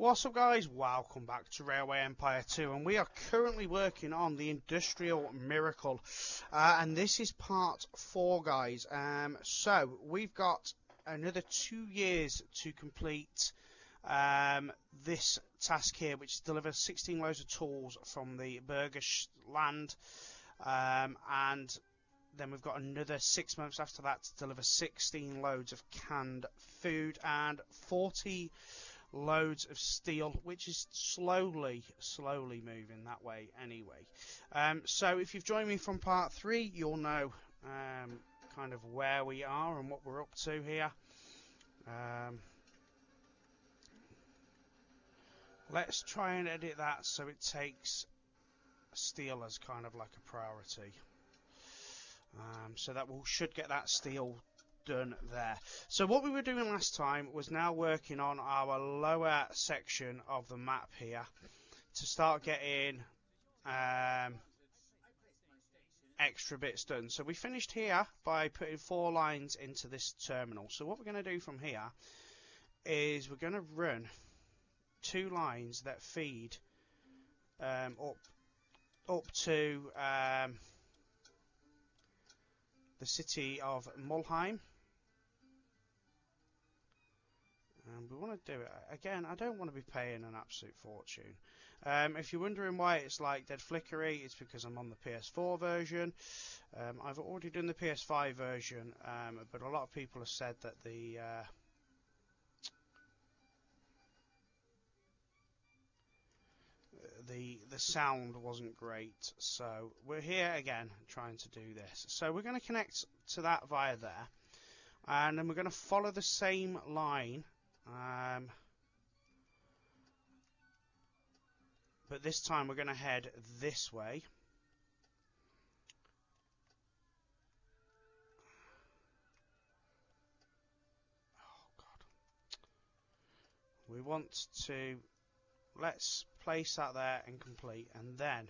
What's up guys, welcome back to Railway Empire 2, and we are currently working on the Industrial Miracle, and this is part 4 guys. So we've got another 2 years to complete this task here, which delivers 16 loads of tools from the Burgish land, and then we've got another 6 months after that to deliver 16 loads of canned food and 40 loads of steel, which is slowly moving that way anyway. So if you've joined me from part 3, you'll know kind of where we are and what we're up to here. Let's try and edit that so it takes steel as kind of like a priority, so that we should get that steel done there. So what we were doing last time was now working on our lower section of the map here to start getting extra bits done. So we finished here by putting 4 lines into this terminal. So what we're going to do from here is we're going to run 2 lines that feed up to the city of Mulheim. And we want to do it again. I don't want to be paying an absolute fortune. If you're wondering why it's like dead flickery, it's because I'm on the PS4 version. I've already done the PS5 version, but a lot of people have said that the sound wasn't great. So we're here again trying to do this. So we're going to connect to that via there, and then we're going to follow the same line. But this time we're going to head this way. Oh God. We want to, let's place that there and complete, and then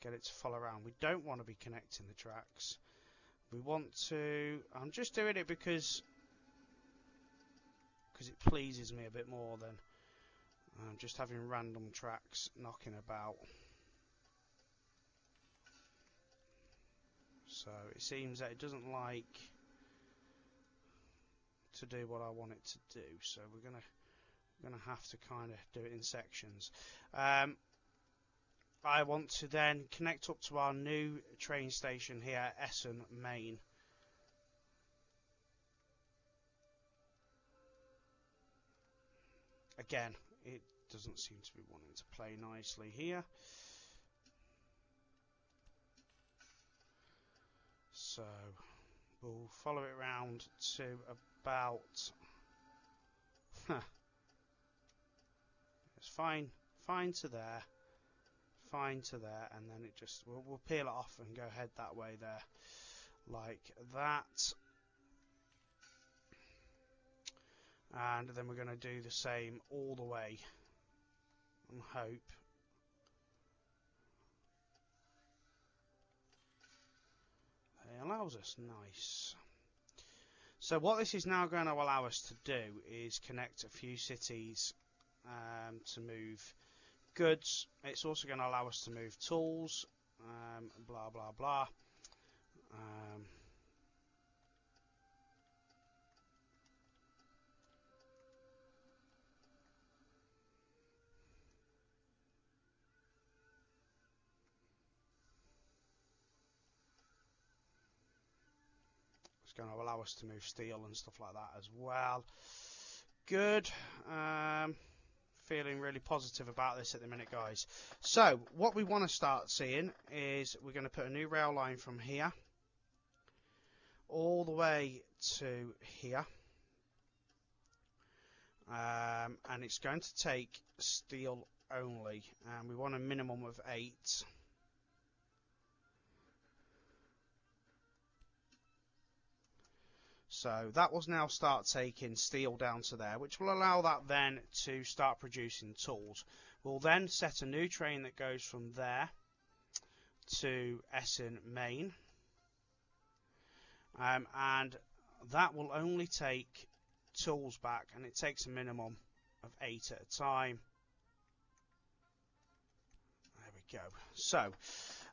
get it to follow around. We don't want to be connecting the tracks. We want to, I'm just doing it because it pleases me a bit more than just having random tracks knocking about. So it seems that it doesn't like to do what I want it to do, so we're gonna have to kind of do it in sections. I want to then connect up to our new train station here, Essen Main. Again, it doesn't seem to be wanting to play nicely here. So we'll follow it around to about it's fine to there, and then it just we'll peel it off and go head that way there, like that. And then we're going to do the same all the way and hope it allows us. Nice. So what this is now going to allow us to do is connect a few cities to move goods. It's also going to allow us to move tools, blah blah blah. It's going to allow us to move steel and stuff like that as well. Good. Feeling really positive about this at the minute, guys. So what we want to start seeing is we're going to put a new rail line from here all the way to here, and it's going to take steel only, and we want a minimum of 8. So that will now start taking steel down to there, which will allow that then to start producing tools. We'll then set a new train that goes from there to Essen Main, and that will only take tools back, and it takes a minimum of 8 at a time. There we go. So,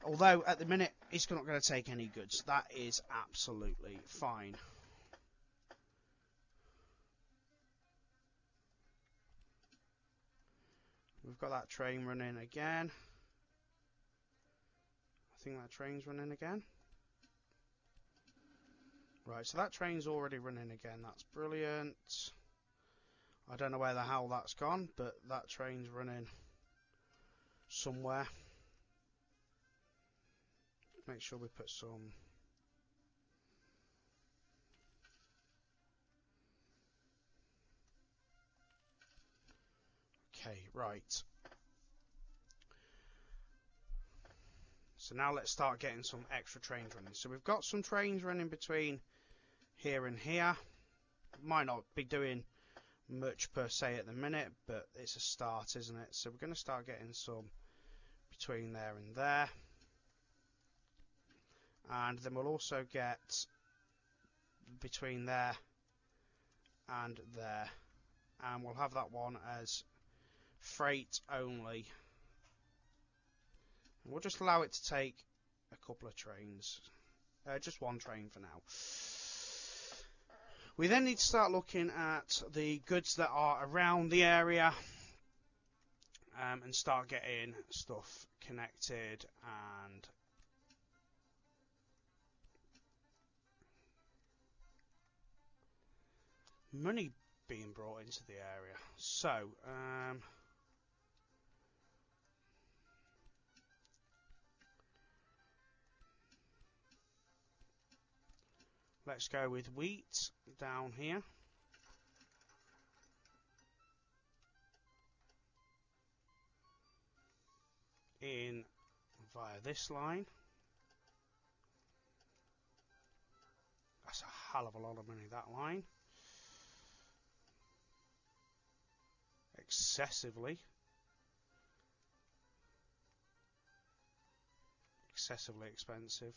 although at the minute it's not going to take any goods, that is absolutely fine. We've got that train running again. I think that train's running again. Right, so that train's already running again. That's brilliant. I don't know where the hell that's gone, but that train's running somewhere. Make sure we put some... Okay, right. So now let's start getting some extra trains running. So we've got some trains running between here and here. Might not be doing much per se at the minute, but it's a start, isn't it? So we're going to start getting some between there and there. And then we'll also get between there and there. And we'll have that one as freight only. And we'll just allow it to take a couple of trains. Just one train for now. We then need to start looking at the goods that are around the area and start getting stuff connected and money being brought into the area. So, let's go with wheat down here. In via this line. That's a hell of a lot of money, that line. Excessively expensive.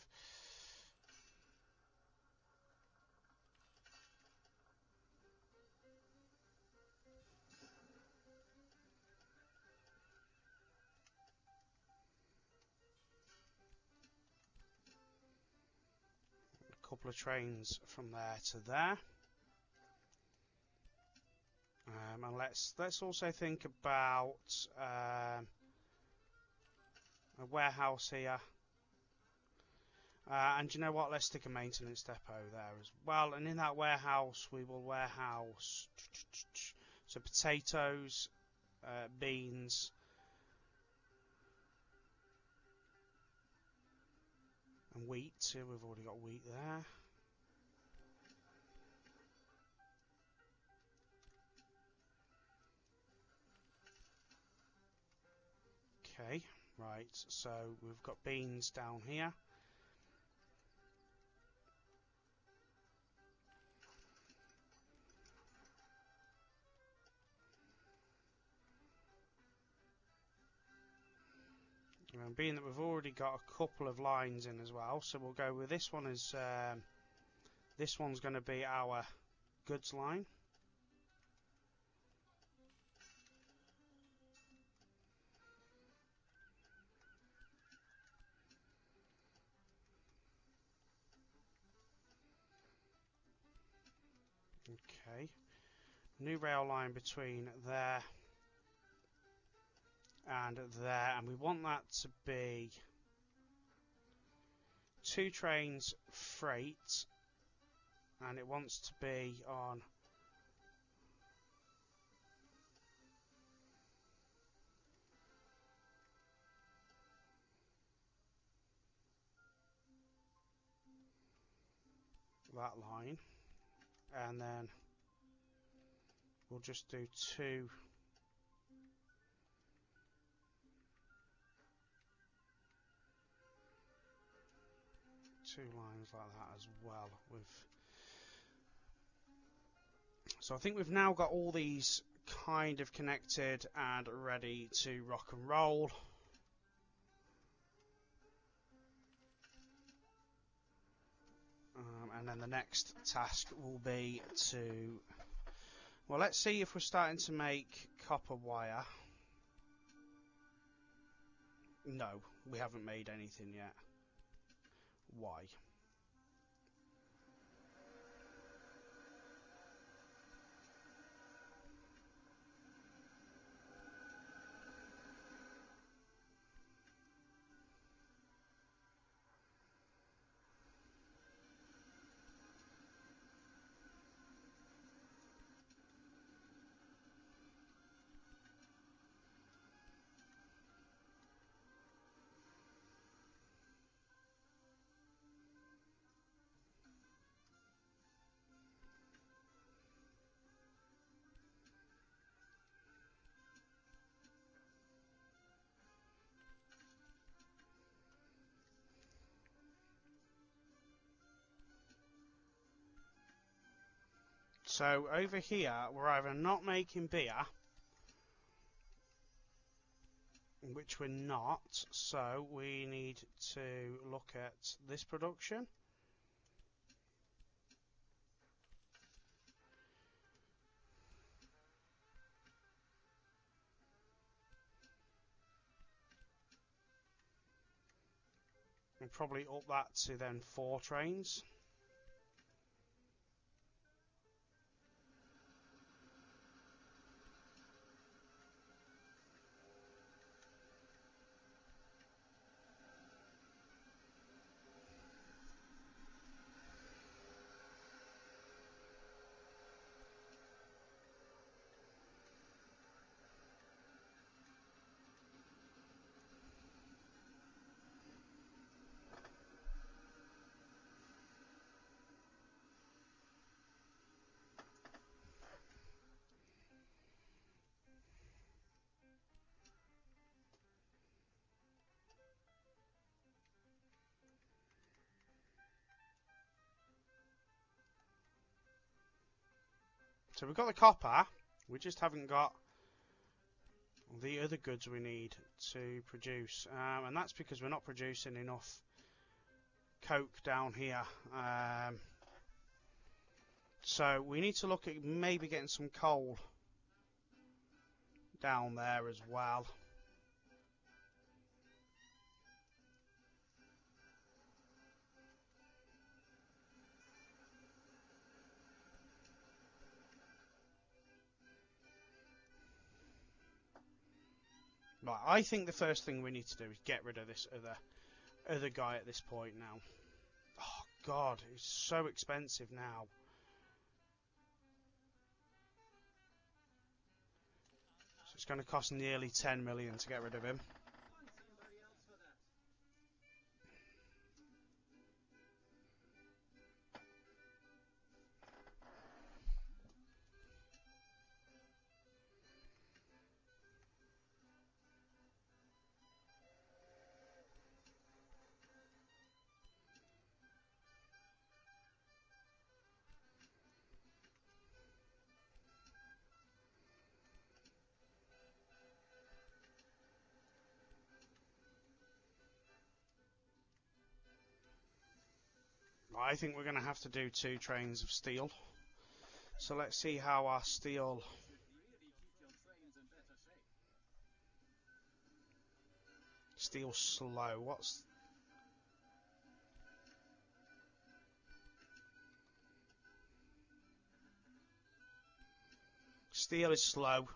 A couple of trains from there to there. And let's also think about a warehouse here. And you know what? Let's stick a maintenance depot there as well. And in that warehouse, we will warehouse so potatoes, beans, and wheat. So we've already got wheat there. Okay, right, so we've got beans down here. And being that we've already got a couple of lines in as well, so we'll go with this one as this one's going to be our goods line. Okay, new rail line between there and there, and we want that to be 2 trains freight, and it wants to be on that line, and then we'll just do 2 lines like that as well. So I think we've now got all these kind of connected and ready to rock and roll. And then the next task will be to Well, let's see if we're starting to make copper wire. No, we haven't made anything yet. Why? So over here, we're either not making beer, which we're not, so we need to look at this production. And probably up that to then 4 trains. So we've got the copper, we just haven't got the other goods we need to produce, and that's because we're not producing enough coke down here. So we need to look at maybe getting some coal down there as well. Right, I think the first thing we need to do is get rid of this other guy at this point now. Oh God, it's so expensive now. So it's going to cost nearly 10 million to get rid of him. I think we're going to have to do 2 trains of steel. So let's see how our steel... Steel's slow. What's... Steel is slow.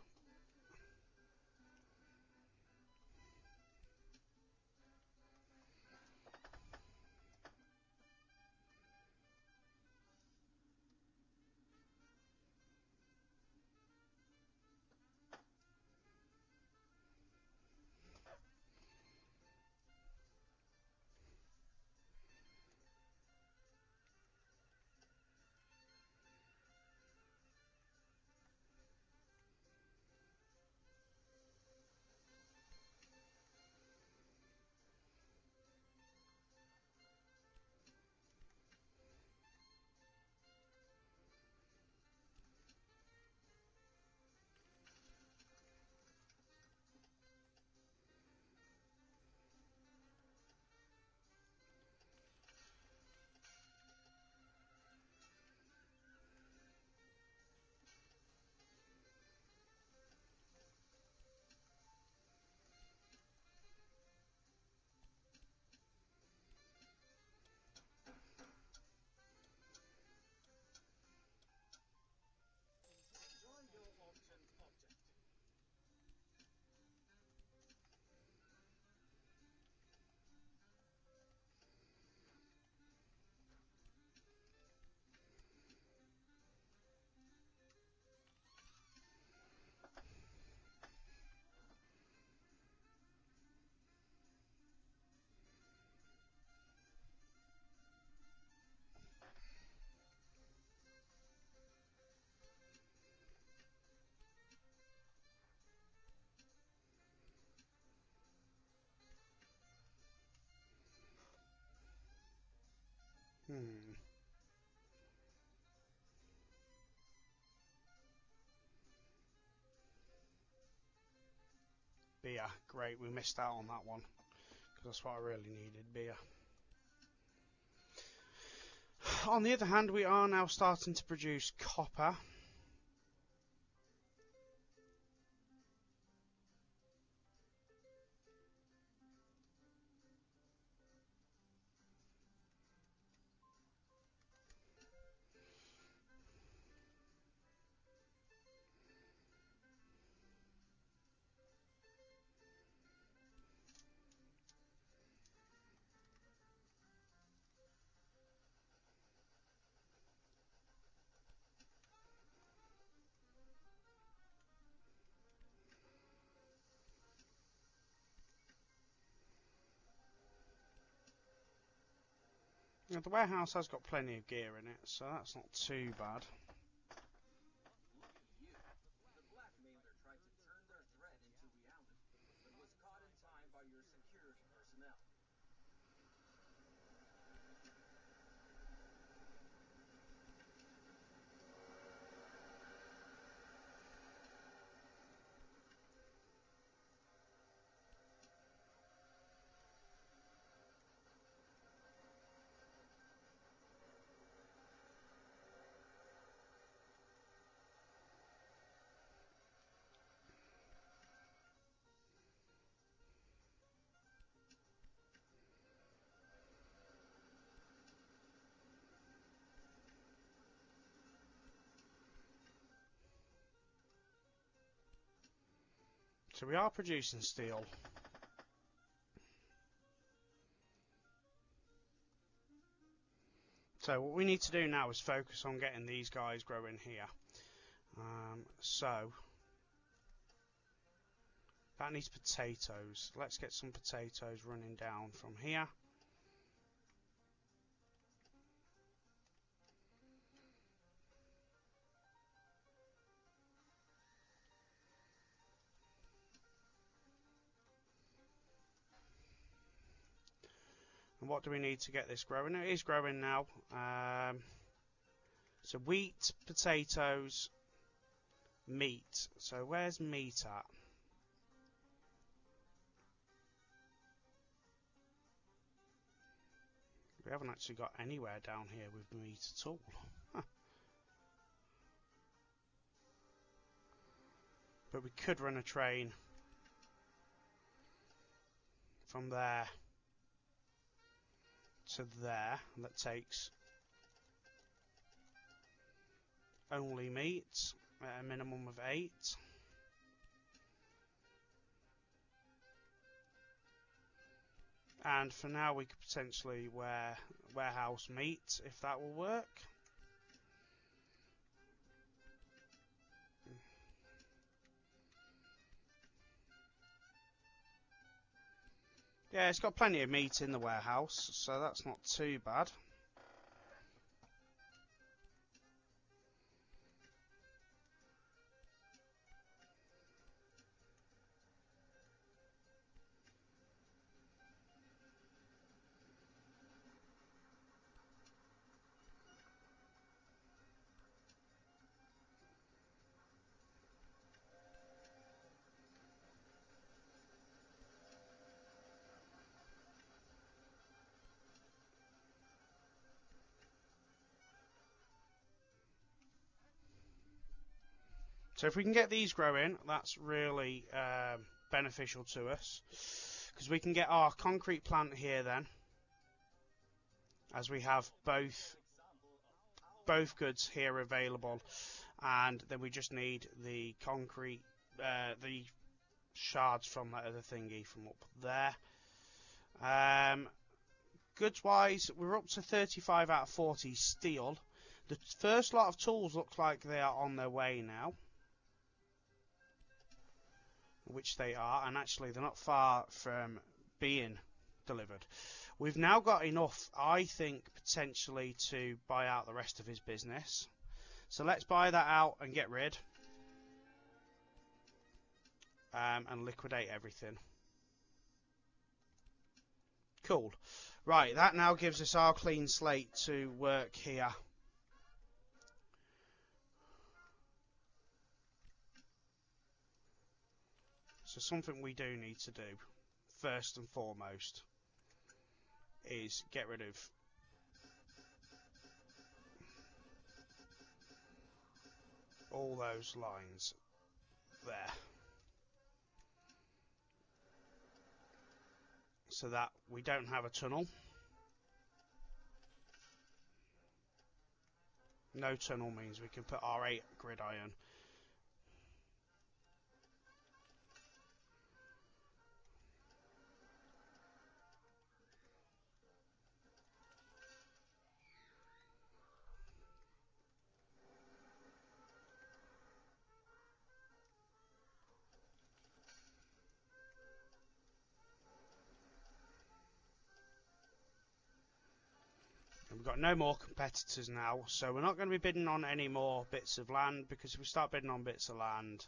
Beer. Great, we missed out on that one. Because that's what I really needed, beer. On the other hand, we are now starting to produce copper. Now, the warehouse has got plenty of gear in it, so that's not too bad. So we are producing steel. So what we need to do now is focus on getting these guys growing here. So that needs potatoes. Let's get some potatoes running down from here. And what do we need to get this growing? It is growing now. So wheat, potatoes, meat. So where's meat at? We haven't actually got anywhere down here with meat at all. But we could run a train from there to there that takes only meat at a minimum of 8. And for now we could potentially warehouse meat if that will work. Yeah, it's got plenty of meat in the warehouse, so that's not too bad. So if we can get these growing, that's really beneficial to us, because we can get our concrete plant here then, as we have both goods here available, and then we just need the concrete, the shards from that other thingy from up there. Goods wise, we're up to 35 out of 40 steel. The first lot of tools look like they are on their way now, which they are, and actually they're not far from being delivered. We've now got enough, I think, potentially to buy out the rest of his business. So let's buy that out and get rid, and liquidate everything. Cool. Right, that now gives us our clean slate to work here. So something we do need to do, first and foremost, is get rid of all those lines there. So that we don't have a tunnel. No tunnel means we can put our 8 grid iron. We've got no more competitors now, so we're not going to be bidding on any more bits of land, because if we start bidding on bits of land,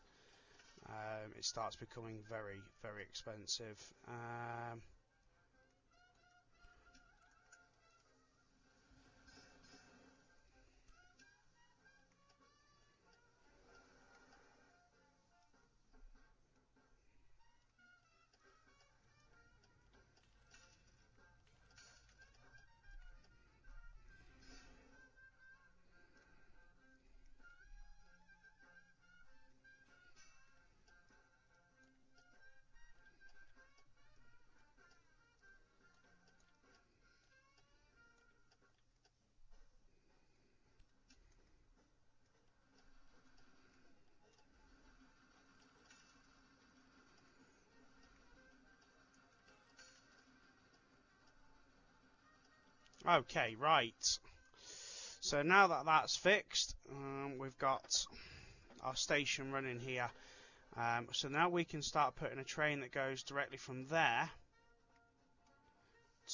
it starts becoming very, very expensive. Okay, right. So now that that's fixed, we've got our station running here. So now we can start putting a train that goes directly from there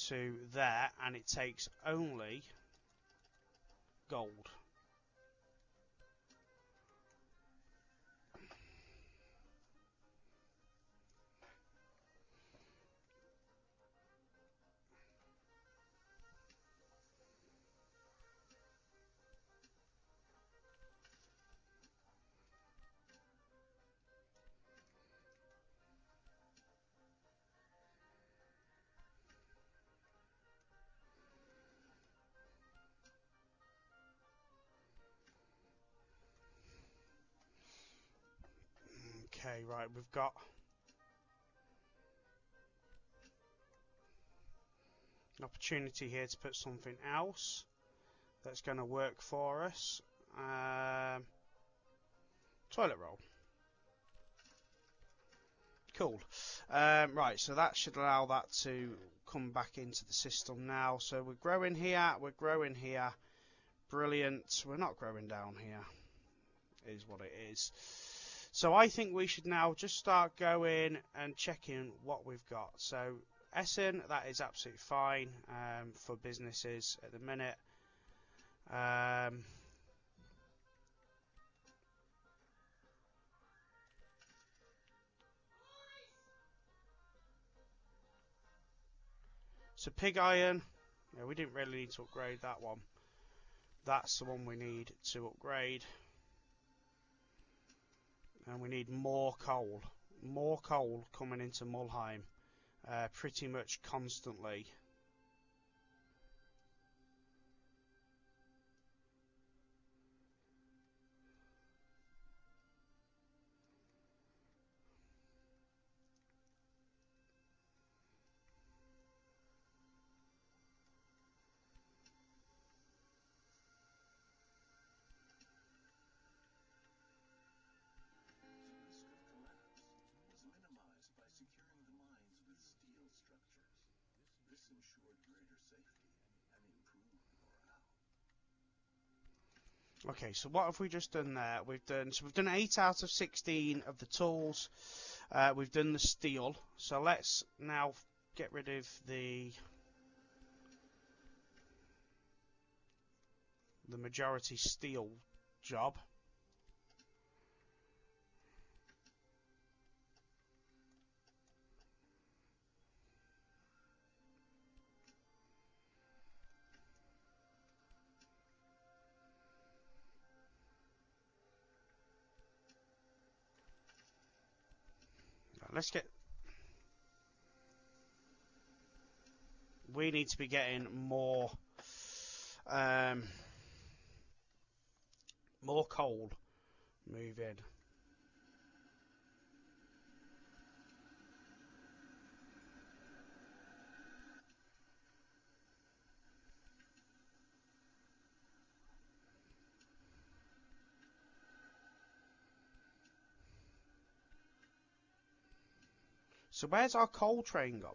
to there, and it takes only gold. Okay, right, we've got an opportunity here to put something else that's going to work for us. Toilet roll. Cool. Right, so that should allow that to come back into the system now. So we're growing here, we're growing here. Brilliant. We're not growing down here, is what it is. So I think we should now just start going and checking what we've got. So Essen, that is absolutely fine for businesses at the minute. So pig iron, yeah, we didn't really need to upgrade that one. That's the one we need to upgrade. And we need more coal. More coal coming into Mulheim pretty much constantly. Okay, so what have we just done there? We've done 8 out of 16 of the tools. We've done the steel. So let's now get rid of the majority steel job. let's get... We need to be getting more coal moving. So where's our coal train gone?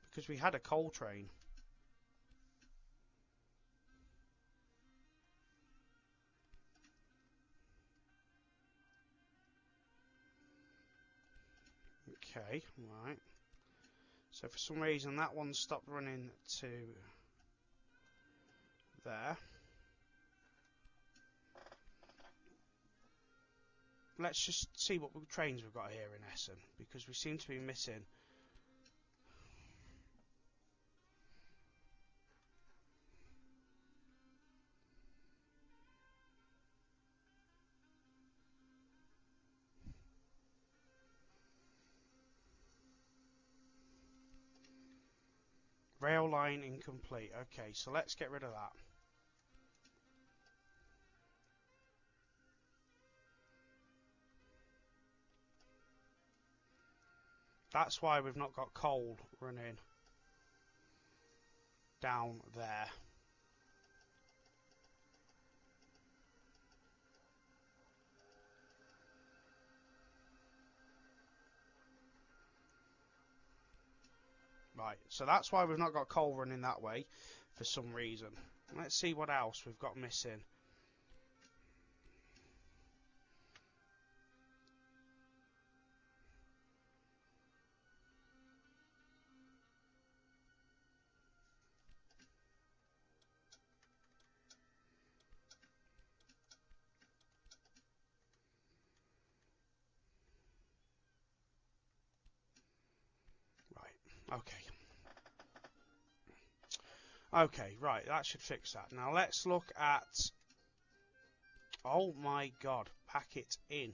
Because we had a coal train. Okay, right. So for some reason that one stopped running to there. Let's just see what trains we've got here in Essen, because we seem to be missing. Rail line incomplete. Okay, so let's get rid of that. That's why we've not got coal running down there. Right, so that's why we've not got coal running that way for some reason. Let's see what else we've got missing. Right, okay. Okay, right, that should fix that. Now let's look at... Oh my god, pack it in.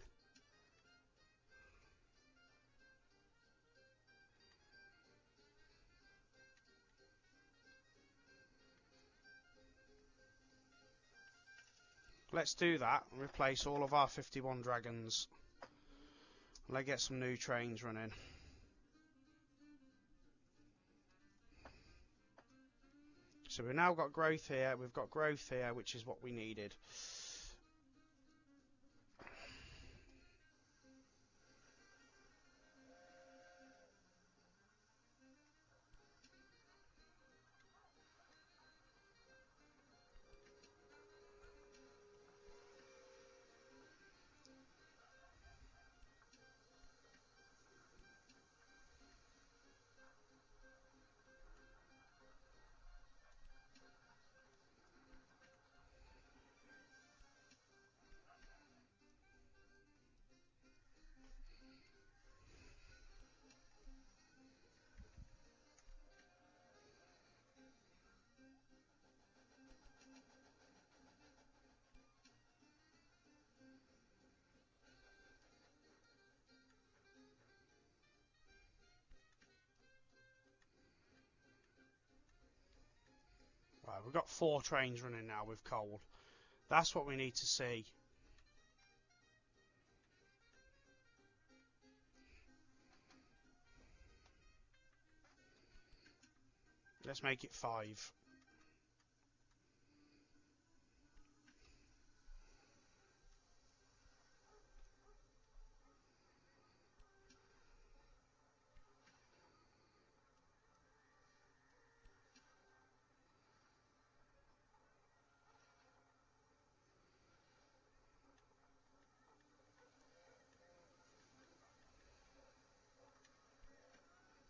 Let's do that and replace all of our 51 dragons. Let's get some new trains running. So we've now got growth here, we've got growth here, which is what we needed. Right, we've got 4 trains running now with coal. That's what we need to see. Let's make it 5.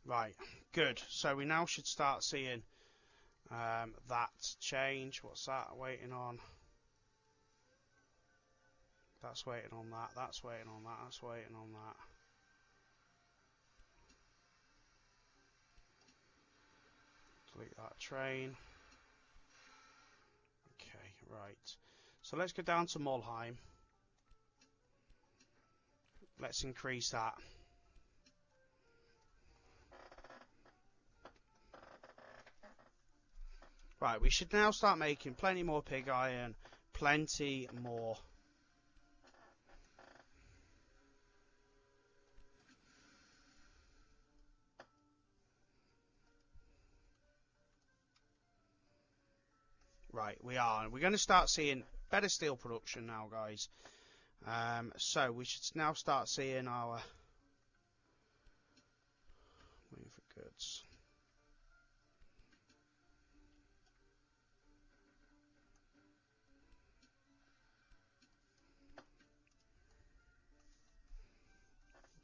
Right, good. So we now should start seeing that change. What's that waiting on? That's waiting on that. That's waiting on that. That's waiting on that. Delete that train. Okay, right. So let's go down to Mulheim. Let's increase that. Right, we should now start making plenty more pig iron, plenty more. Right, we are. We're going to start seeing better steel production now, guys. So we should now start seeing our waiting for goods.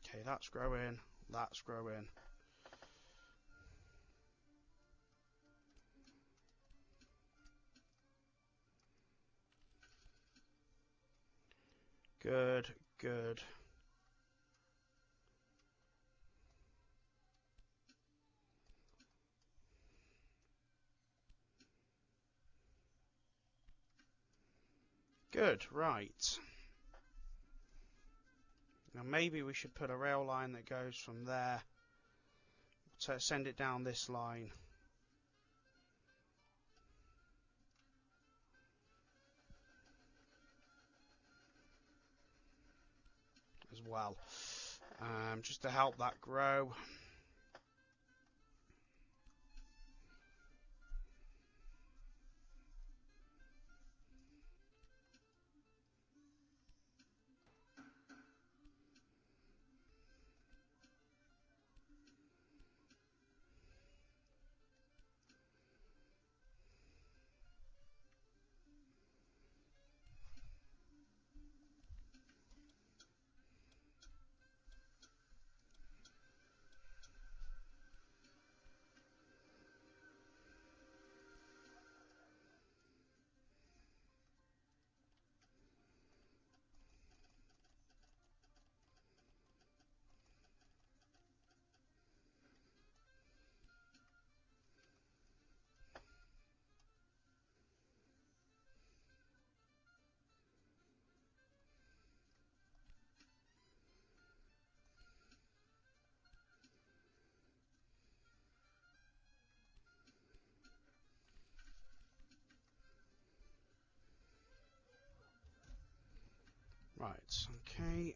Okay, that's growing. That's growing. Good, good. Good, right. Now maybe we should put a rail line that goes from there to send it down this line. As well, just to help that grow. Right, okay.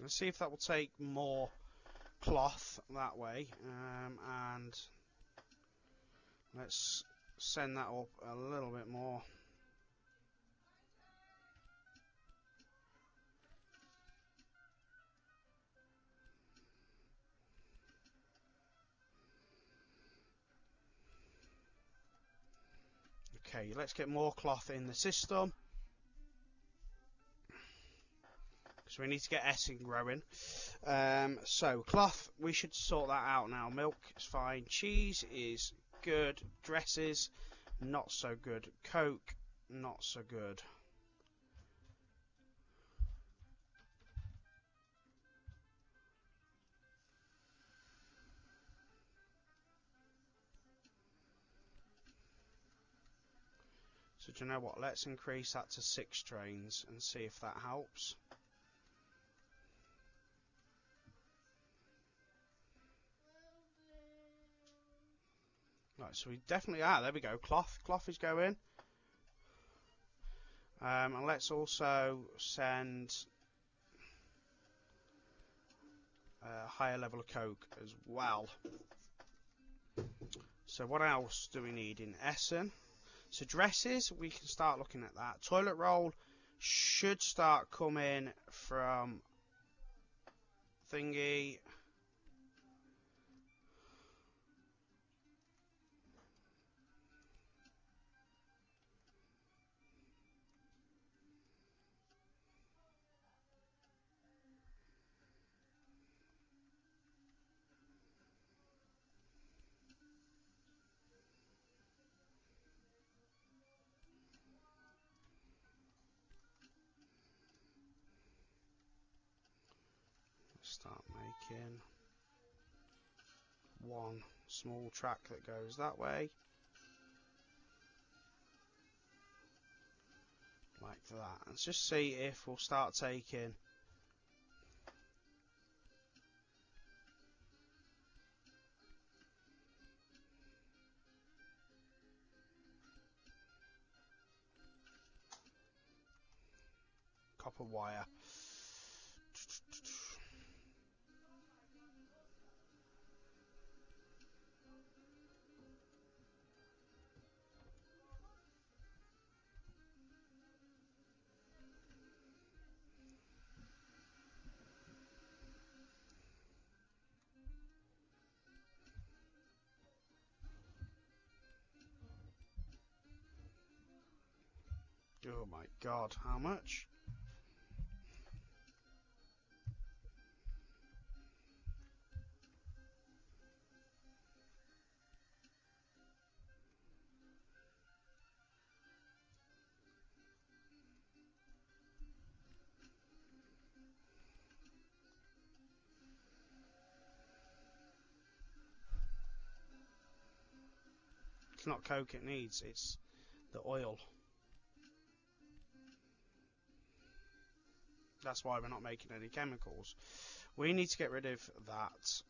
Let's see if that will take more cloth that way, and let's send that up a little bit more. Okay, let's get more cloth in the system. So we need to get Essen growing. So cloth, we should sort that out now. Milk is fine. Cheese is good. Dresses, not so good. Coke, not so good. So do you know what? Let's increase that to 6 trains and see if that helps. Right, so we definitely are. There we go. Cloth is going. And let's also send a higher level of Coke as well. So what else do we need in Essen? So dresses, we can start looking at that. Toilet roll should start coming from thingy. Start making one small track that goes that way, like that. Let's just see if we'll start taking copper wire. Oh my god, how much? It's not coke it needs, it's the oil. That's why we're not making any chemicals. We need to get rid of that.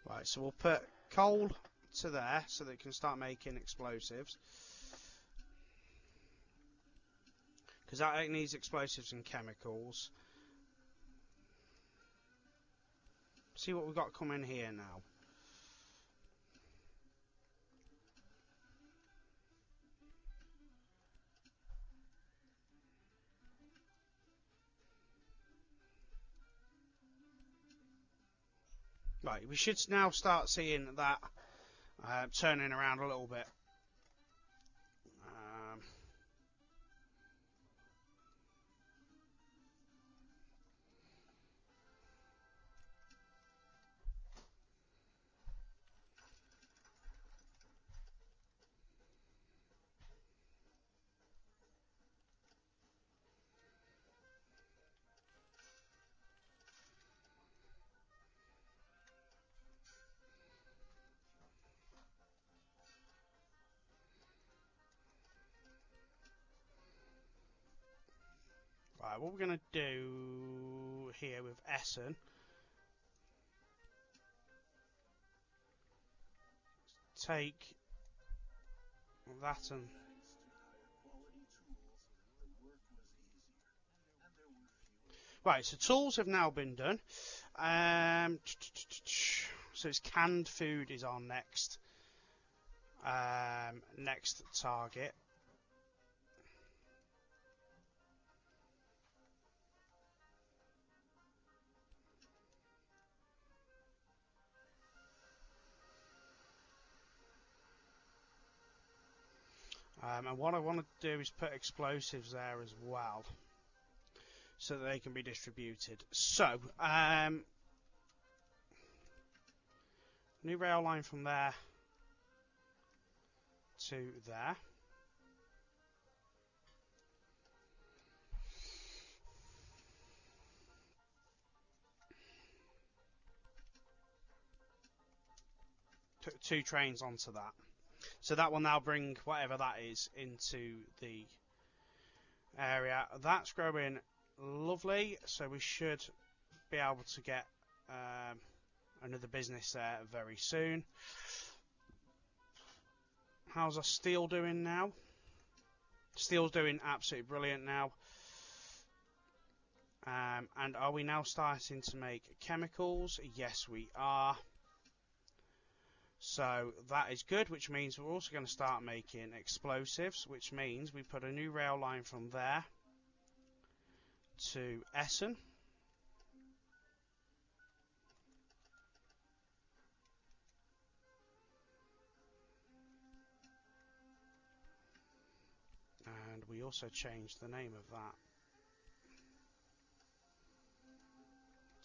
Right, so we'll put coal to there so that it can start making explosives. Because that needs explosives and chemicals. See what we've got coming here now. Right, we should now start seeing that turning around a little bit. Right, what we're going to do here with Essen, take that and Right, so tools have now been done. So it's canned food is our next next target. And what I want to do is put explosives there as well, so that they can be distributed. So, new rail line from there to there. Put 2 trains onto that. So that will now bring whatever that is into the area. That's growing lovely, so we should be able to get another business there very soon. How's our steel doing now? Steel's doing absolutely brilliant now. And are we now starting to make chemicals? Yes, we are. So that is good, which means we're also going to start making explosives, which means we put a new rail line from there to Essen. And we also changed the name of that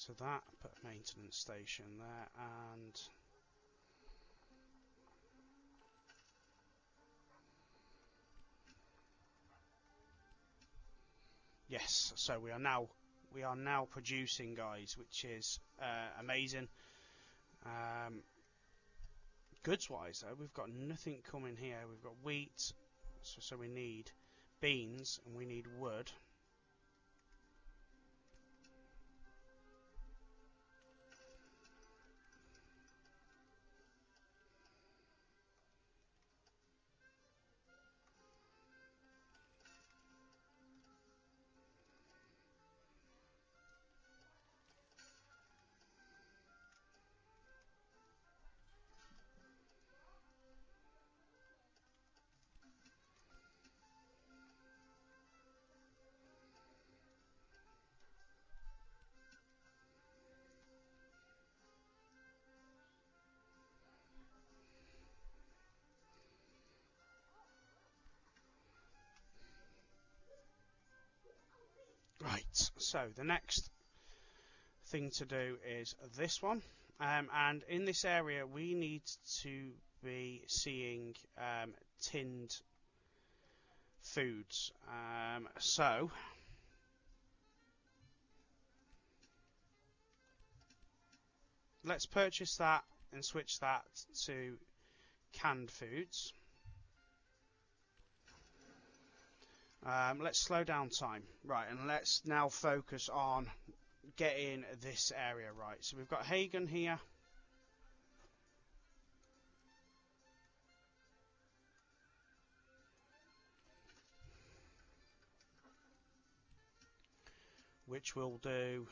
to that, put a maintenance station there, and yes, so we are now producing, guys, which is amazing. Goods wise though, we've got nothing coming here. We've got wheat, so we need beans and we need wood. Right, so the next thing to do is this one, and in this area we need to be seeing tinned foods. So let's purchase that and switch that to canned foods. Let's slow down time. Right, and let's now focus on getting this area right. So we've got Hagen here. Which will do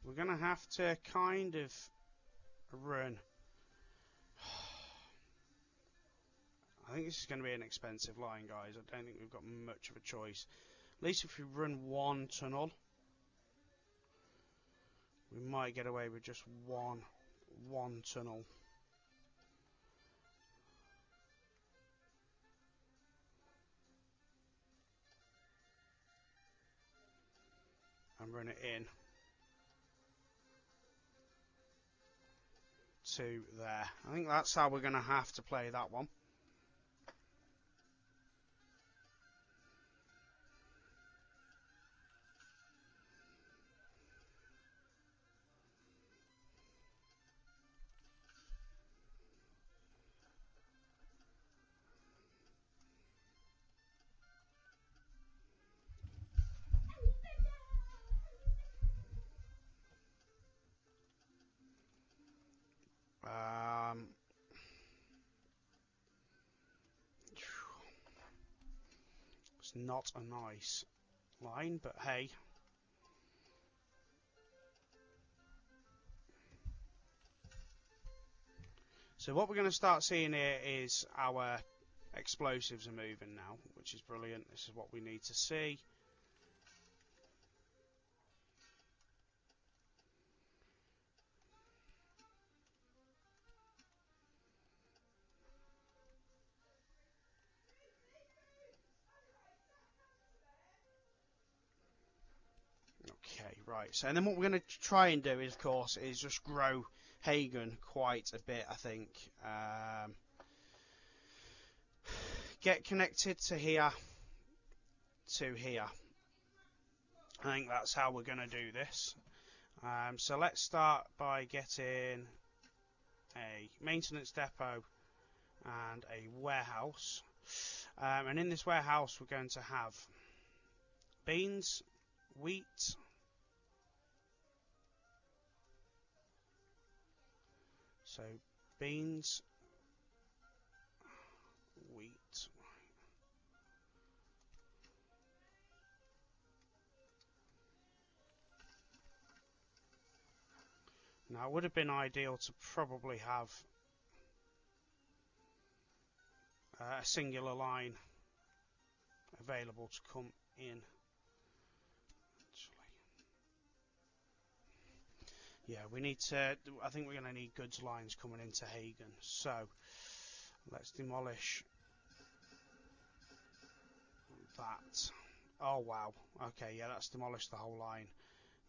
we're going to have to kind of run. I think this is going to be an expensive line, guys. I don't think we've got much of a choice. At least if we run one tunnel, we might get away with just one tunnel. And run it in to there. I think that's how we're going to have to play that one. It's not a nice line, but hey. So what we're going to start seeing here is our explosives are moving now, which is brilliant. This is what we need to see. Okay, right. So, and then what we're going to try and do, is, of course, is just grow Hagen quite a bit, I think. Get connected to here, to here. I think that's how we're going to do this. So let's start by getting a maintenance depot and a warehouse. And in this warehouse, we're going to have beans, wheat, so beans, wheat. Now, it would have been ideal to probably have a singular line available to come in. Yeah, we need to. I think we're going to need goods lines coming into Hagen. So let's demolish that. Oh wow. Okay, yeah, that's demolished the whole line.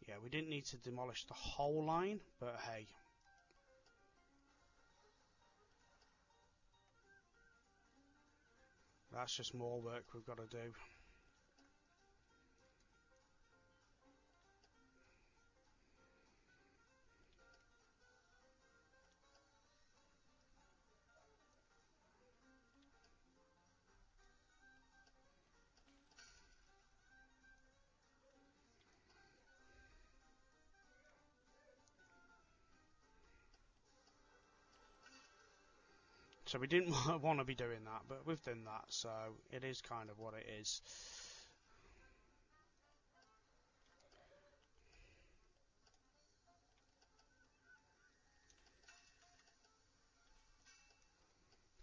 Yeah, we didn't need to demolish the whole line, but hey. That's just more work we've got to do. So we didn't want to be doing that, but we've done that, so it is kind of what it is.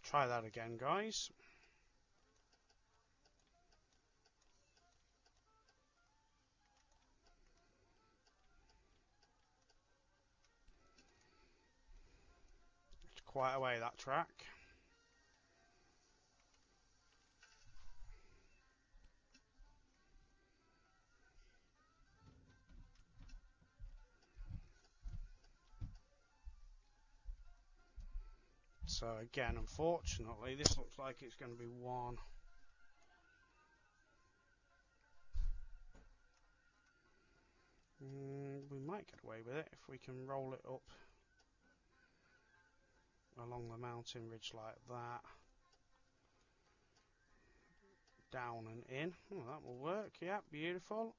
Try that again, guys. It's quite a way, that track. So again, unfortunately, this looks like it's going to be one. We might get away with it if we can roll it up along the mountain ridge like that. Down and in. Oh, that will work. Yeah, beautiful.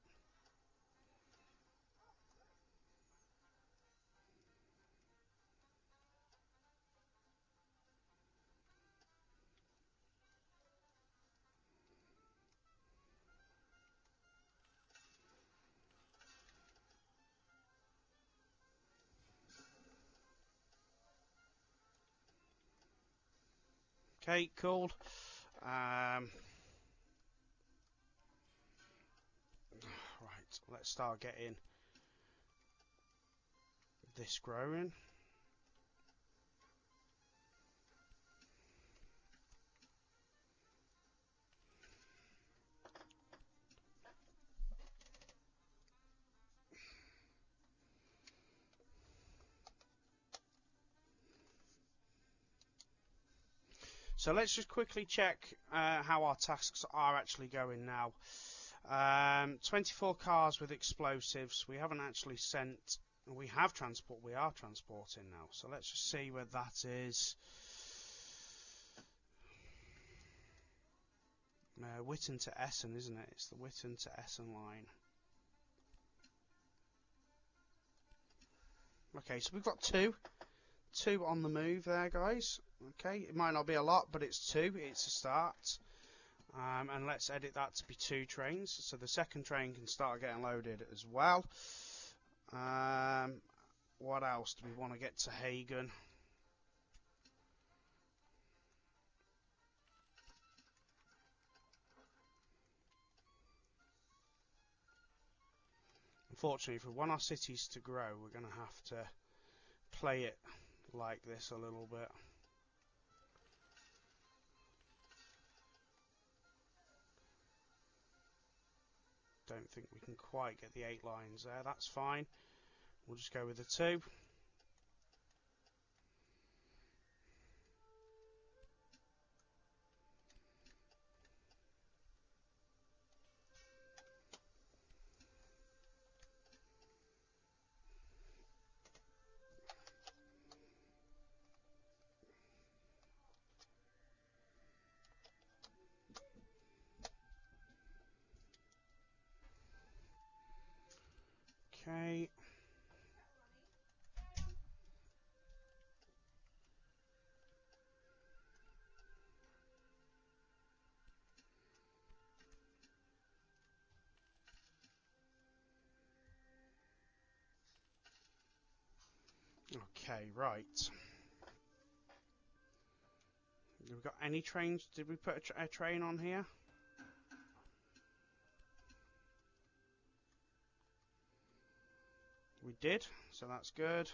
Okay, cool. Right, let's start getting this growing. So let's just quickly check how our tasks are actually going now. 24 cars with explosives. We haven't actually sent. We have transport. We are transporting now. So let's just see where that is. Witten to Essen, isn't it? It's the Witten to Essen line. Okay, so we've got two on the move there, guys. Okay, it might not be a lot, but it's two. It's a start. And let's edit that to be 2 trains, so the second train can start getting loaded as well. What else do we want to get to Hagen? Unfortunately, if we want our cities to grow, we're going to have to play it like this a little bit. Don't think we can quite get the 8 lines there. That's fine. We'll just go with the 2. Okay. Okay, right. Have we got any trains? Did we put a train on here? We did, so that's good.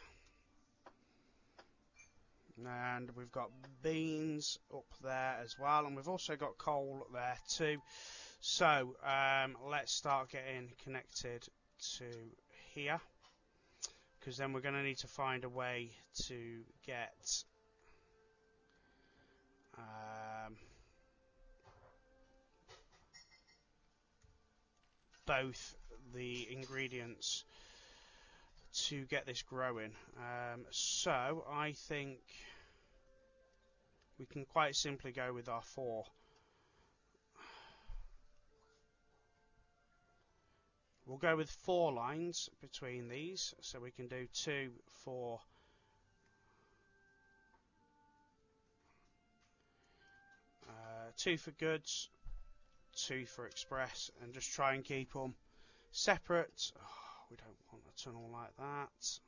And we've got beans up there as well, and we've also got coal there too. So let's start getting connected to here, because then we're going to need to find a way to get both the ingredients to get this growing. So I think we can quite simply go with our 4. We'll go with 4 lines between these, so we can do 2 for 2 for goods, 2 for express, and just try and keep them separate. Oh, we don't want a tunnel like that.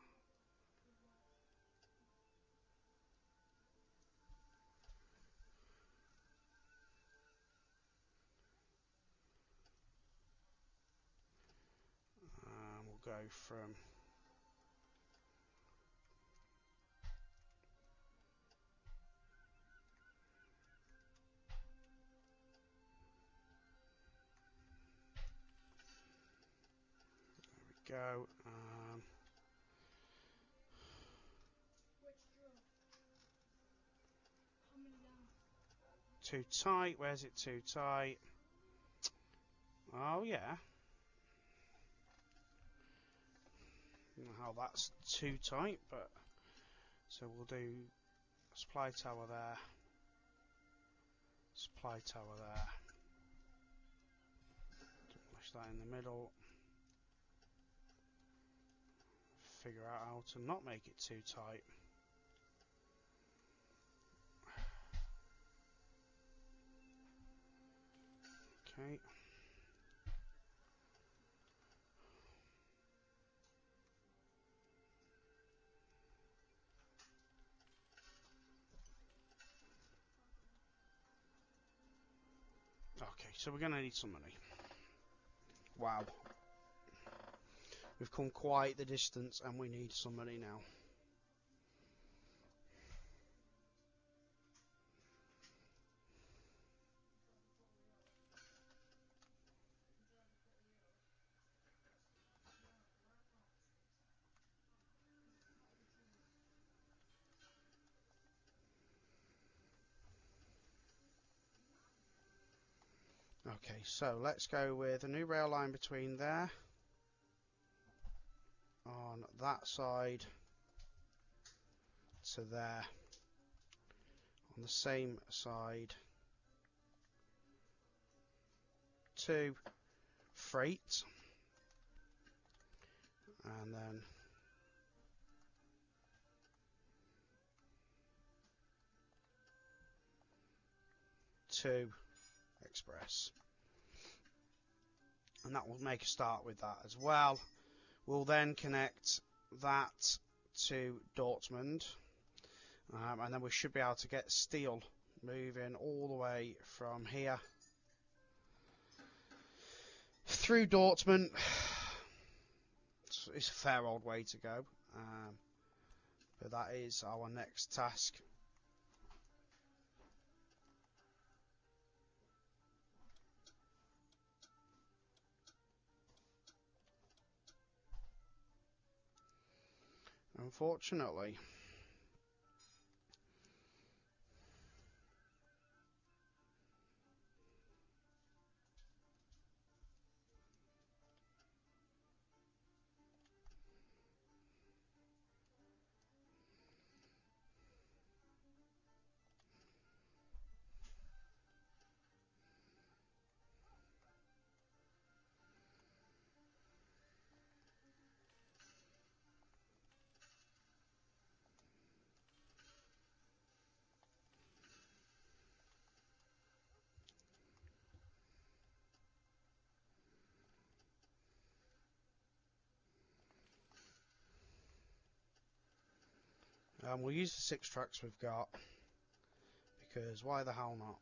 We'll go from go. Too tight. Where's it too tight? Oh yeah. I don't know how that's too tight, but so we'll do supply tower there. Supply tower there. Demolish that in the middle. Figure out how to not make it too tight. Okay. Okay, so we're going to need some money. Wow. We've come quite the distance and we need some money now. Okay, so let's go with a new rail line between there, on that side to there, on the same side to freight, and then to Express. And that will make a start with that as well. We'll then connect that to Dortmund. And then we should be able to get steel moving all the way from here through Dortmund. It's a fair old way to go, but that is our next task. Unfortunately. We'll use the 6 tracks we've got, because why the hell not?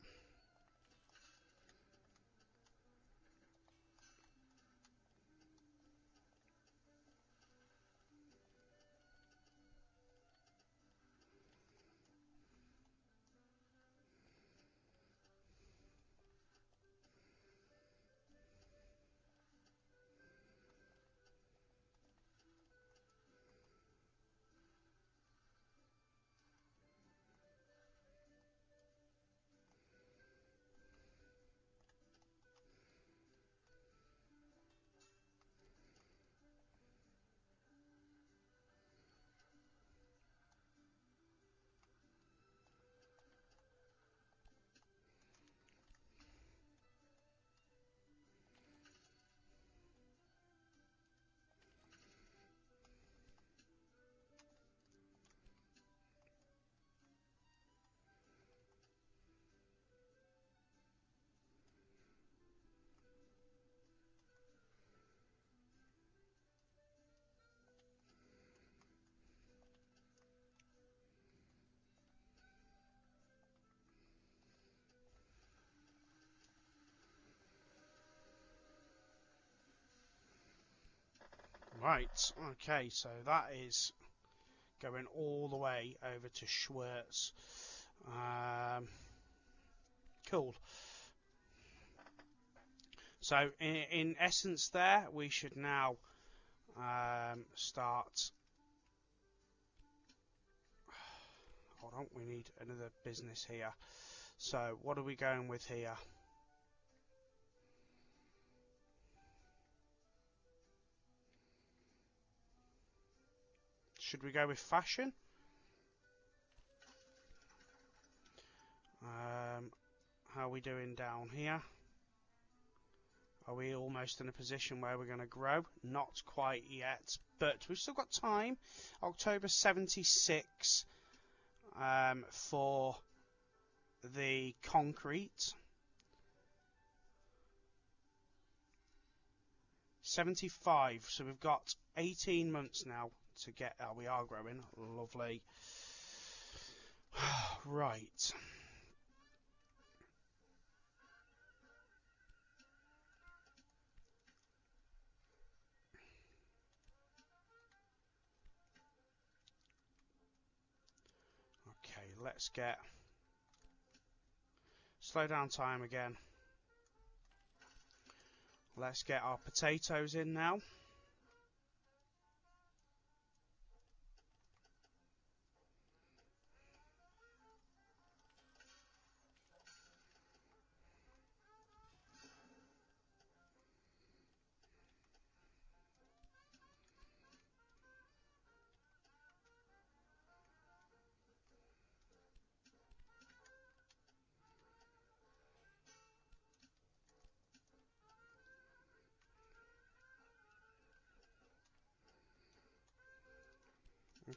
Right, okay, so that is going all the way over to Schwarz. Cool. So, in essence there, we should now start... Hold on, we need another business here. So, what are we going with here? Should we go with fashion? How are we doing down here? Are we almost in a position where we're going to grow? Not quite yet, but we've still got time. October 76 for the concrete. 75, so we've got 18 months now to get... we are growing, lovely. Right. Okay, let's get... Slow down time again. Let's get our potatoes in now.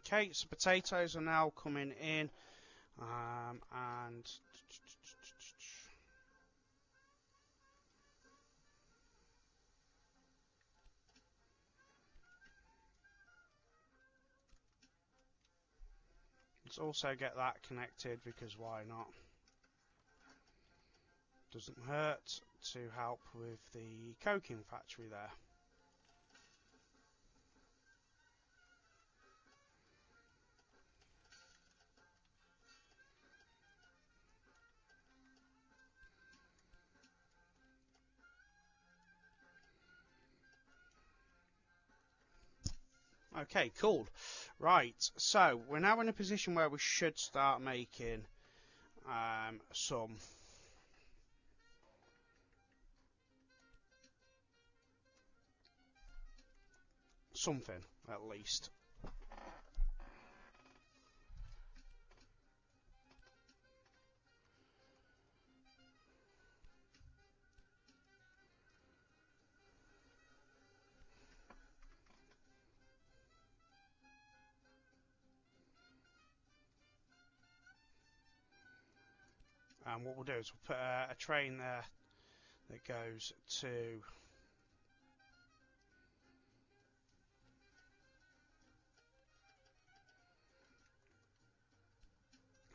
Okay, so potatoes are now coming in, and Let's also get that connected, because why not? Doesn't hurt to help with the coking factory there. Okay, cool. Right, so we're now in a position where we should start making something at least. And what we'll do is we'll put a train there that goes to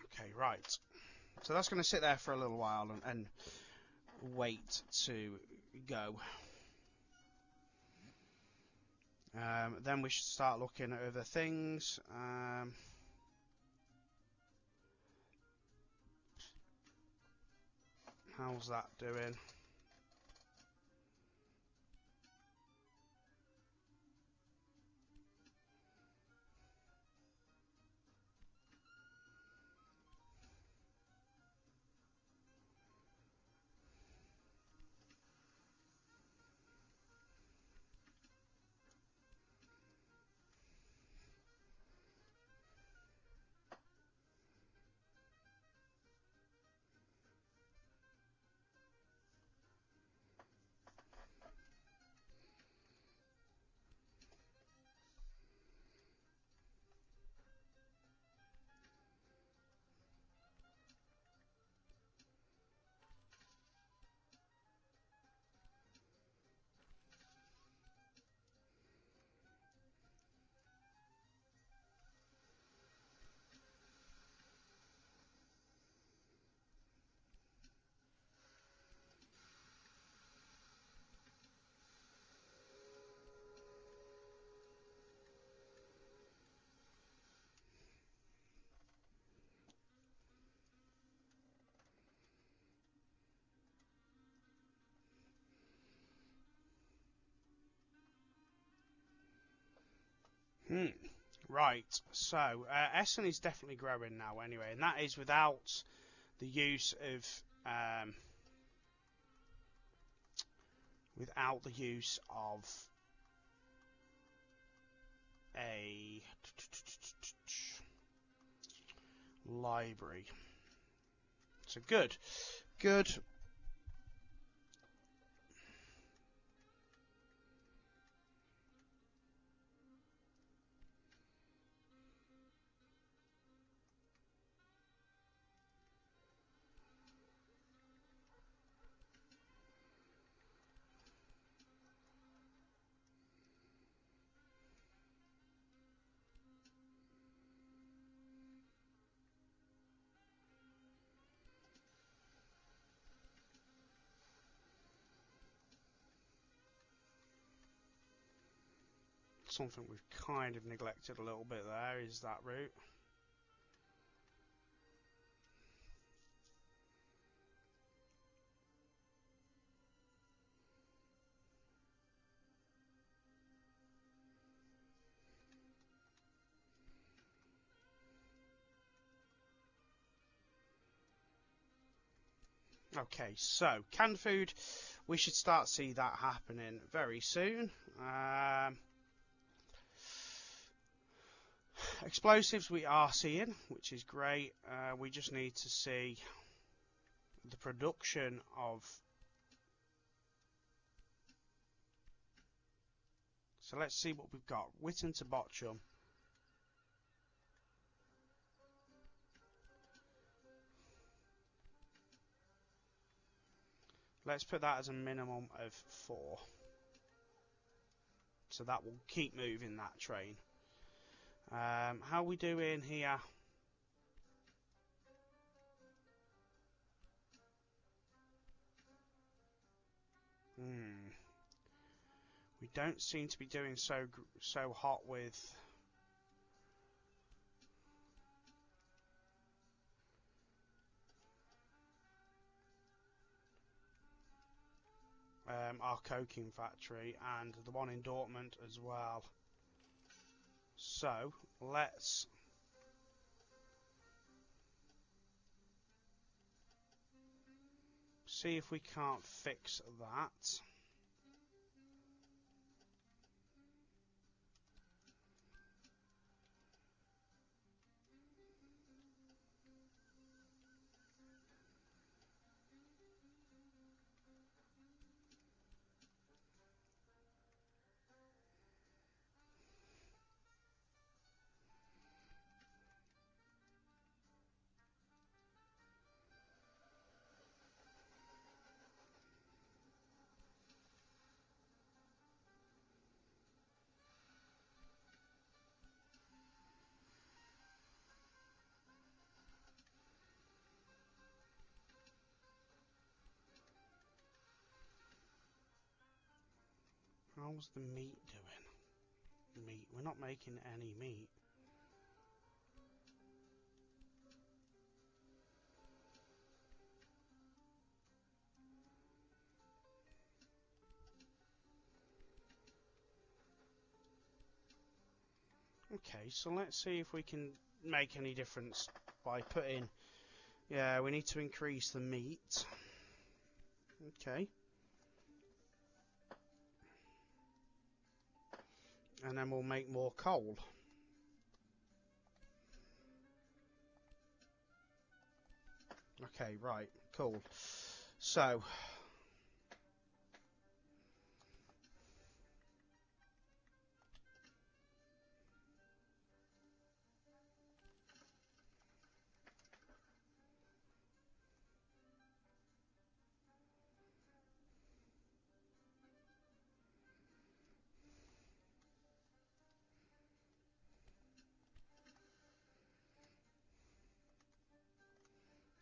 okay, right. So that's going to sit there for a little while and wait to go. Then we should start looking at other things. How's that doing? Right, so Essen is definitely growing now anyway, and that is without the use of a library. So good. Something we've kind of neglected a little bit there is that route. Okay, so canned food, we should start see that happening very soon. Explosives we are seeing, which is great. We just need to see the production of. So let's see what we've got. Witten to Bochum. Let's put that as a minimum of 4. So that will keep moving that train. How are we doing here? Hmm. We don't seem to be doing so hot with our coking factory and the one in Dortmund as well. So let's see if we can't fix that. How's the meat doing? Meat. We're not making any meat. Okay, so let's see if we can make any difference by putting... Yeah, we need to increase the meat. Okay. And then we'll make more coal. Okay, right, cool. So...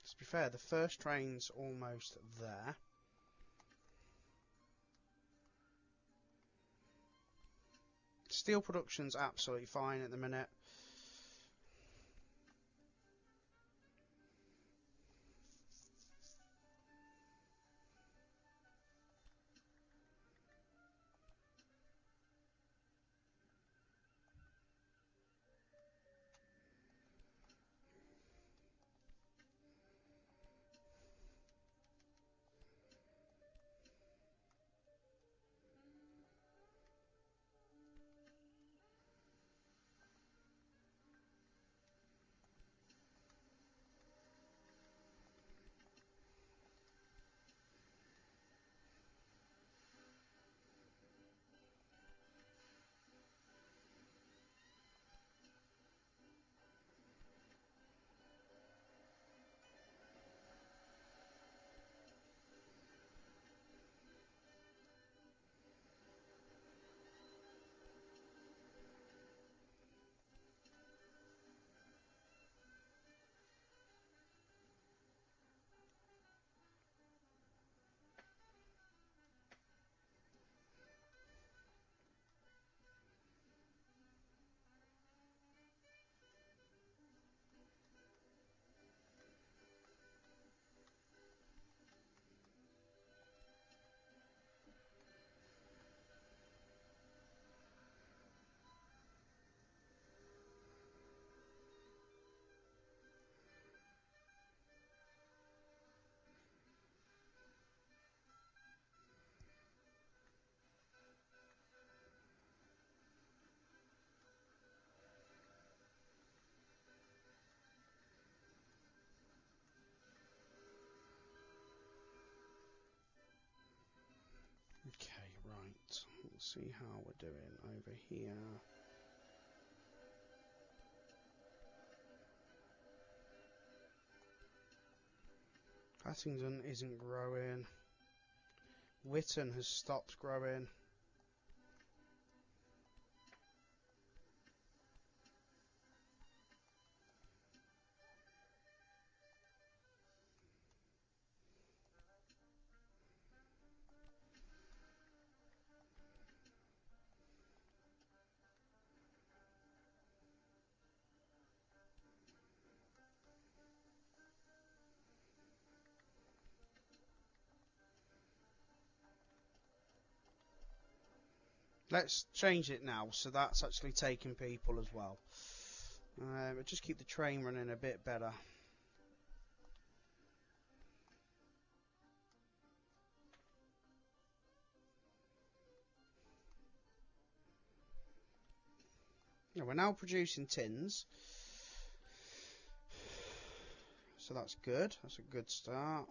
To be fair, the first train's almost there. Steel production's absolutely fine at the minute. Okay, right. Let's see how we're doing over here. Hattington isn't growing. Witten has stopped growing. Let's change it now, so that's actually taking people as well. But just keep the train running a bit better. Yeah, we're now producing tins, so that's good. That's a good start.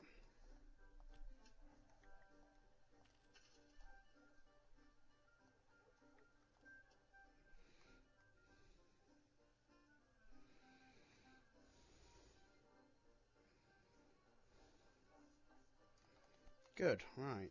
Good, right.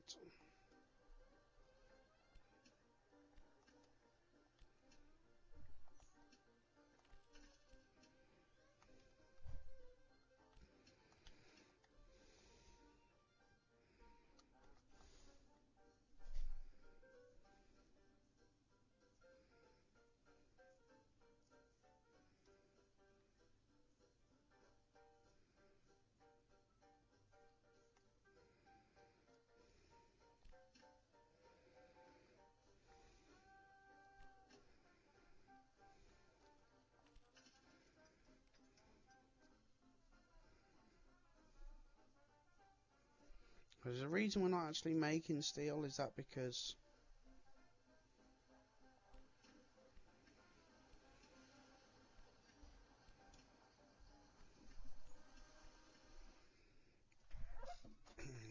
There's a reason we're not actually making steel. Is that because...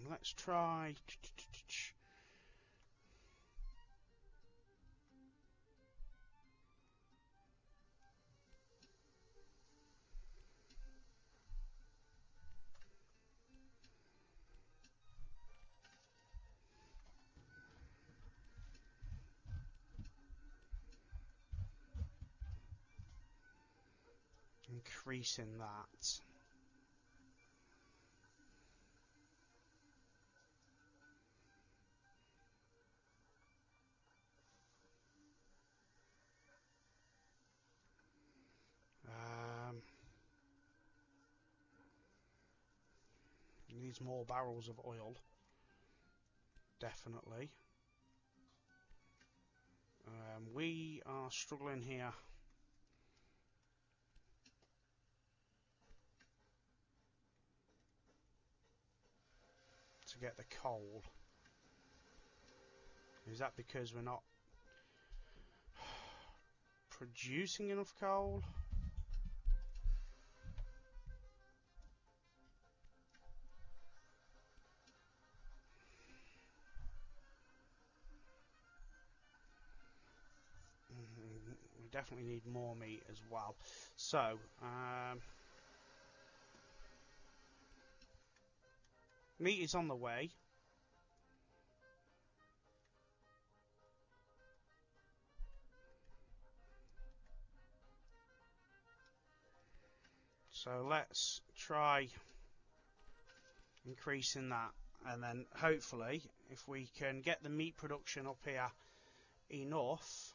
Let's try... increasing that. Needs more barrels of oil, definitely. We are struggling here. To get the coal. Is that because we're not producing enough coal? We definitely need more meat as well. So, meat is on the way. So let's try increasing that, and then hopefully if we can get the meat production up here enough,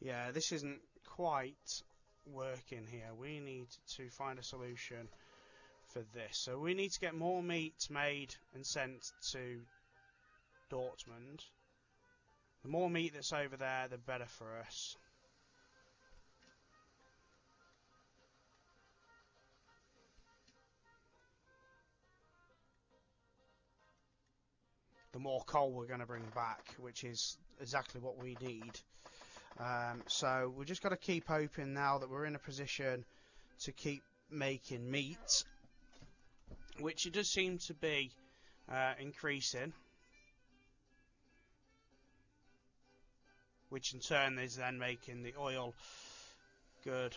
yeah, this isn't quite working here. We need to find a solution for this. So we need to get more meat made and sent to Dortmund. The more meat that's over there, the better for us. The more coal we're going to bring back, which is exactly what we need. So we've just got to keep hoping now that we're in a position to keep making meat, which it does seem to be increasing, which in turn is then making the oil good.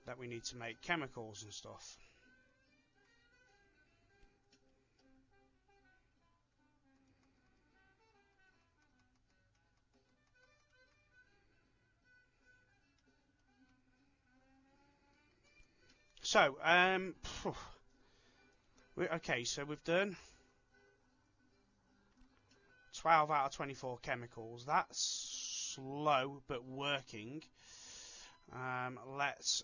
that we need to make chemicals and stuff. So, okay, so we've done 12 out of 24 chemicals. That's slow, but working. Let's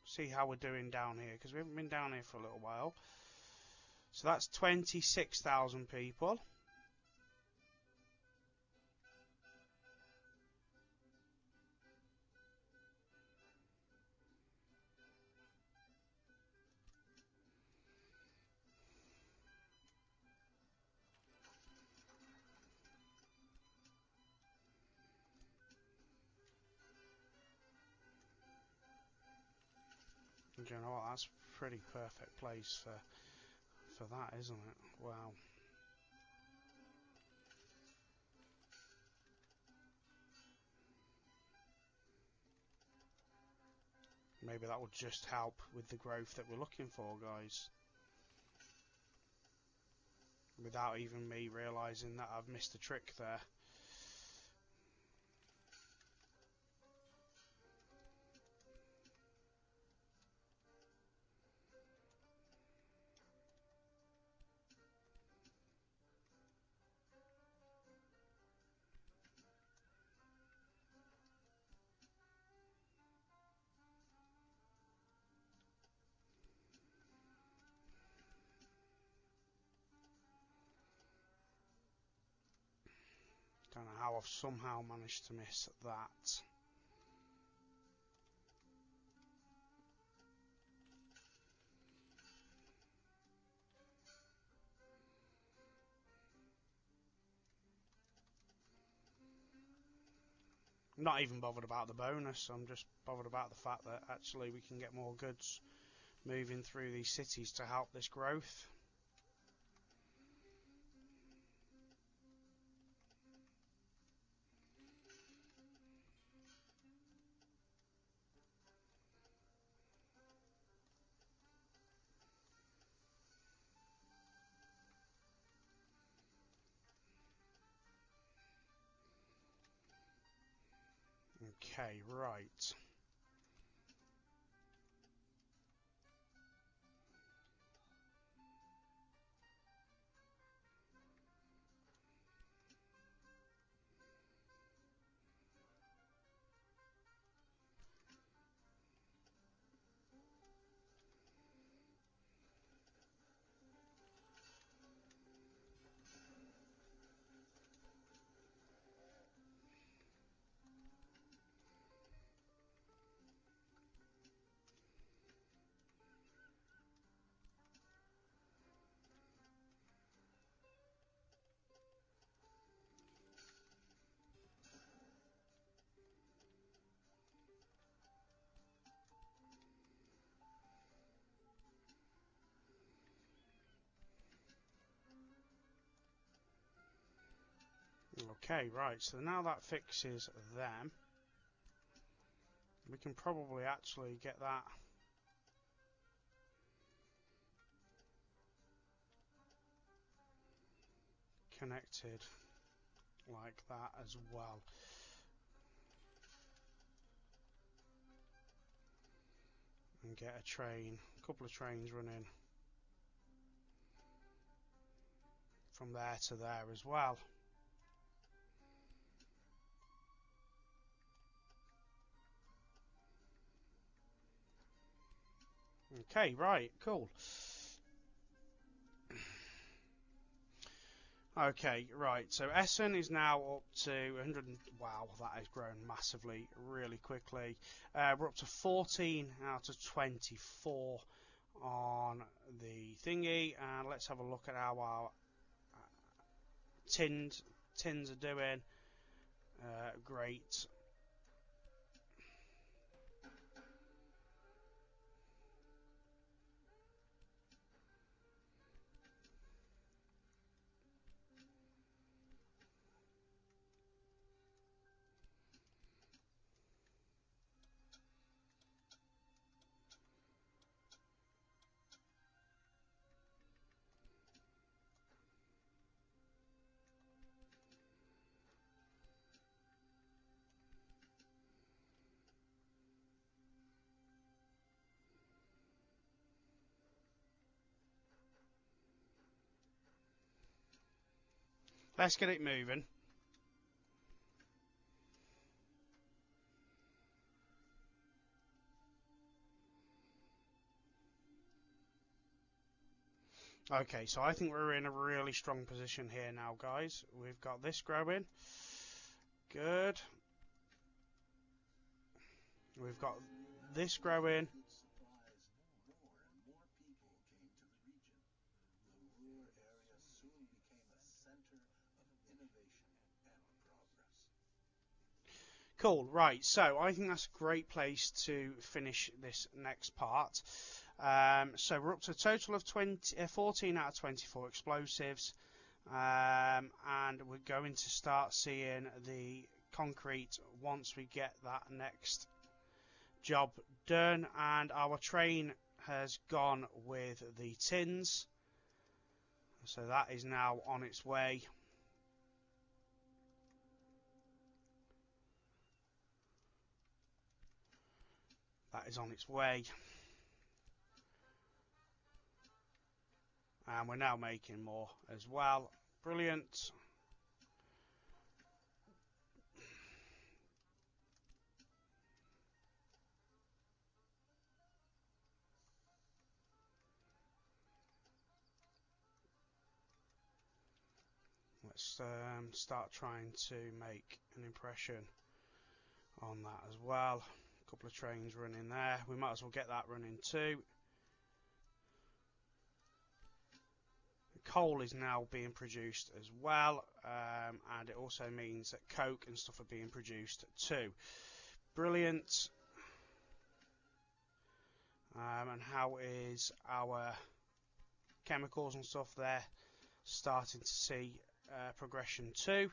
see how we're doing down here, because we haven't been down here for a little while. So that's 26,000 people. Do you know what? That's a pretty perfect place for that, isn't it? Wow. Maybe that would just help with the growth that we're looking for, guys. Without even me realising that I've missed a trick there. Don't know how I've somehow managed to miss that. I'm not even bothered about the bonus, I'm just bothered about the fact that actually we can get more goods moving through these cities to help this growth. Okay, right. Okay, right, so now that fixes them. We can probably actually get that connected like that as well. And get a train, a couple of trains running from there to there as well. Okay, right, cool. Okay, right, so Essen is now up to 100. Wow, that has grown massively, really quickly. We're up to 14 out of 24 on the thingy, and let's have a look at how our tins are doing. Great. Let's get it moving. Okay, so I think we're in a really strong position here now, guys. We've got this growing. Good. We've got this growing. Cool, right, so I think that's a great place to finish this next part. So we're up to a total of 14 out of 24 explosives, and we're going to start seeing the concrete once we get that next job done. And our train has gone with the tins, so that is now on its way. That is on its way. And we're now making more as well. Brilliant. Let's start trying to make an impression on that as well. A couple of trains running there. We might as well get that running too. Coal is now being produced as well, and it also means that coke and stuff are being produced too. Brilliant. And how is our chemicals and stuff there? Starting to see progression too.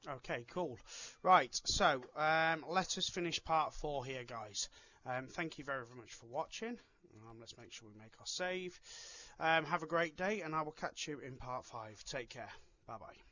Okay, cool. Right, so let us finish part 4 here, guys. Thank you very, very much for watching. Let's make sure we make our save. Have a great day, and I will catch you in part 5. Take care. Bye-bye.